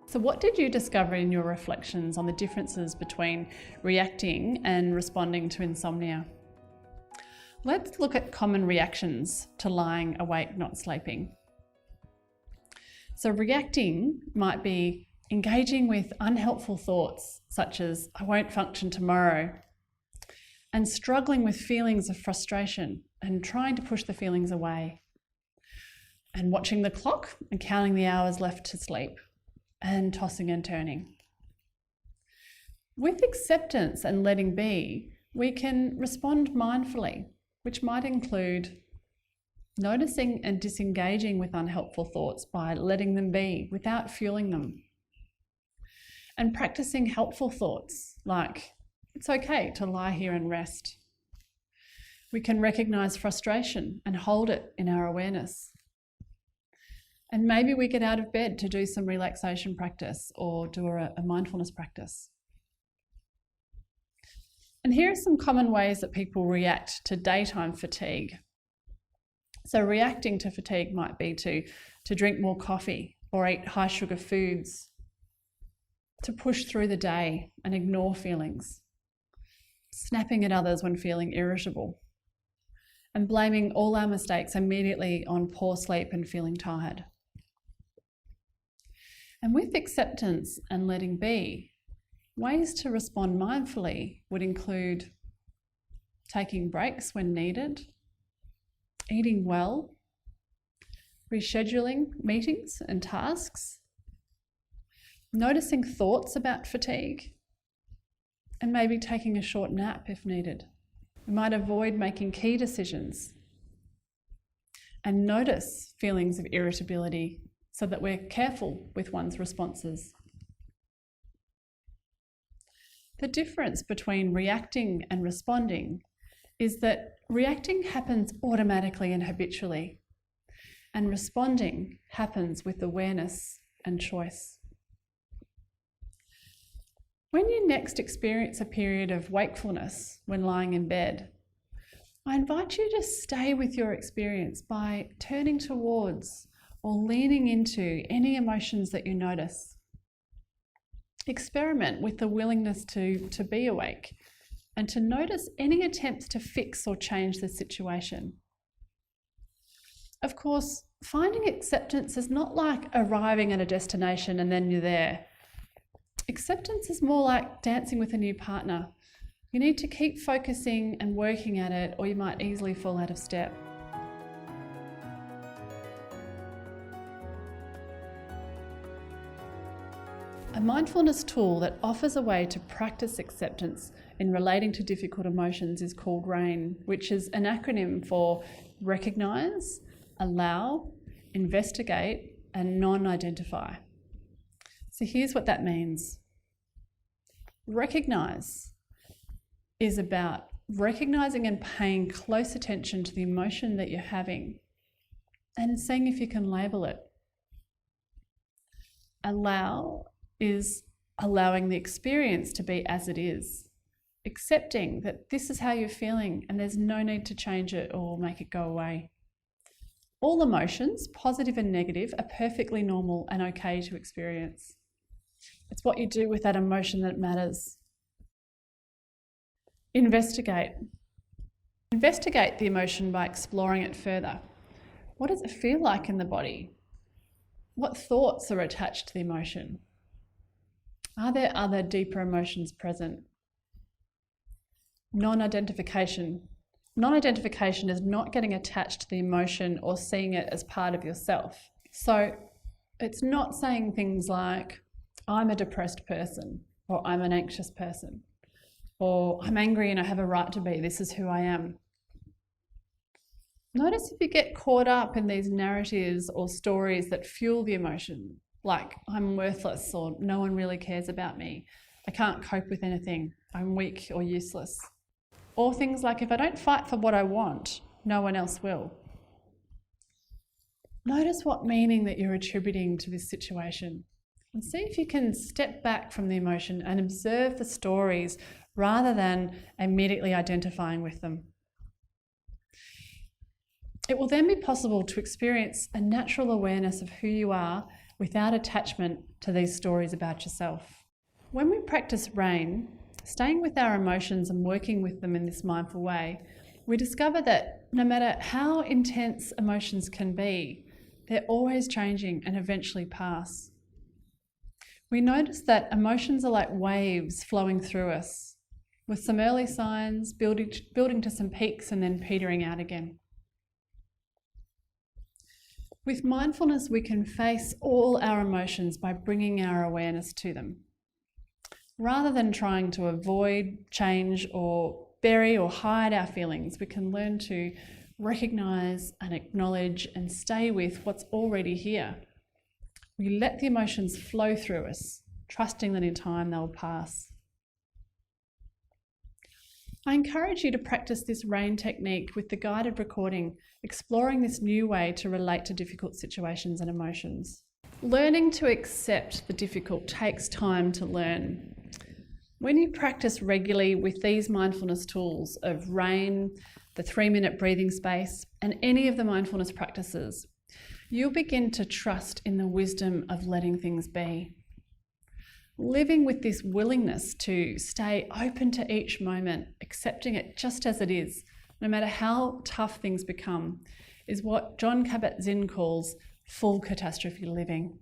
So what did you discover in your reflections on the differences between reacting and responding to insomnia? Let's look at common reactions to lying awake, not sleeping. So reacting might be engaging with unhelpful thoughts such as, I won't function tomorrow, and struggling with feelings of frustration and trying to push the feelings away, and watching the clock and counting the hours left to sleep, and tossing and turning. With acceptance and letting be, we can respond mindfully, which might include noticing and disengaging with unhelpful thoughts by letting them be without fueling them. And practicing helpful thoughts like, it's okay to lie here and rest. We can recognize frustration and hold it in our awareness. And maybe we get out of bed to do some relaxation practice or do a mindfulness practice. And here are some common ways that people react to daytime fatigue. So reacting to fatigue might be to drink more coffee or eat high sugar foods, to push through the day and ignore feelings, snapping at others when feeling irritable, and blaming all our mistakes immediately on poor sleep and feeling tired. And with acceptance and letting be, ways to respond mindfully would include taking breaks when needed, eating well, rescheduling meetings and tasks, noticing thoughts about fatigue, and maybe taking a short nap if needed. We might avoid making key decisions and notice feelings of irritability so that we're careful with one's responses. The difference between reacting and responding is that reacting happens automatically and habitually, and responding happens with awareness and choice. When you next experience a period of wakefulness when lying in bed, I invite you to stay with your experience by turning towards or leaning into any emotions that you notice. Experiment with the willingness to be awake and to notice any attempts to fix or change the situation. Of course, finding acceptance is not like arriving at a destination and then you're there. Acceptance is more like dancing with a new partner. You need to keep focusing and working at it, or you might easily fall out of step. A mindfulness tool that offers a way to practice acceptance in relating to difficult emotions is called RAIN, which is an acronym for Recognise, Allow, Investigate, and Non-Identify. So here's what that means. Recognise is about recognising and paying close attention to the emotion that you're having and seeing if you can label it. Allow is allowing the experience to be as it is, accepting that this is how you're feeling and there's no need to change it or make it go away. All emotions, positive and negative, are perfectly normal and okay to experience. It's what you do with that emotion that matters. Investigate. Investigate the emotion by exploring it further. What does it feel like in the body? What thoughts are attached to the emotion? Are there other deeper emotions present? Non-identification. Non-identification is not getting attached to the emotion or seeing it as part of yourself. So it's not saying things like, I'm a depressed person, or I'm an anxious person, or I'm angry and I have a right to be, this is who I am. Notice if you get caught up in these narratives or stories that fuel the emotion, like I'm worthless or no one really cares about me, I can't cope with anything, I'm weak or useless. Or things like, if I don't fight for what I want, no one else will. Notice what meaning that you're attributing to this situation and see if you can step back from the emotion and observe the stories rather than immediately identifying with them. It will then be possible to experience a natural awareness of who you are without attachment to these stories about yourself. When we practice RAIN, staying with our emotions and working with them in this mindful way, we discover that no matter how intense emotions can be, they're always changing and eventually pass. We notice that emotions are like waves flowing through us, with some early signs building to some peaks and then petering out again. With mindfulness, we can face all our emotions by bringing our awareness to them. Rather than trying to avoid, change, or bury or hide our feelings, we can learn to recognize and acknowledge and stay with what's already here. We let the emotions flow through us, trusting that in time they'll pass. I encourage you to practice this RAIN technique with the guided recording, exploring this new way to relate to difficult situations and emotions. Learning to accept the difficult takes time to learn. When you practice regularly with these mindfulness tools of RAIN, the 3-minute breathing space, and any of the mindfulness practices, you'll begin to trust in the wisdom of letting things be. Living with this willingness to stay open to each moment, accepting it just as it is, no matter how tough things become, is what Jon Kabat-Zinn calls full catastrophe living.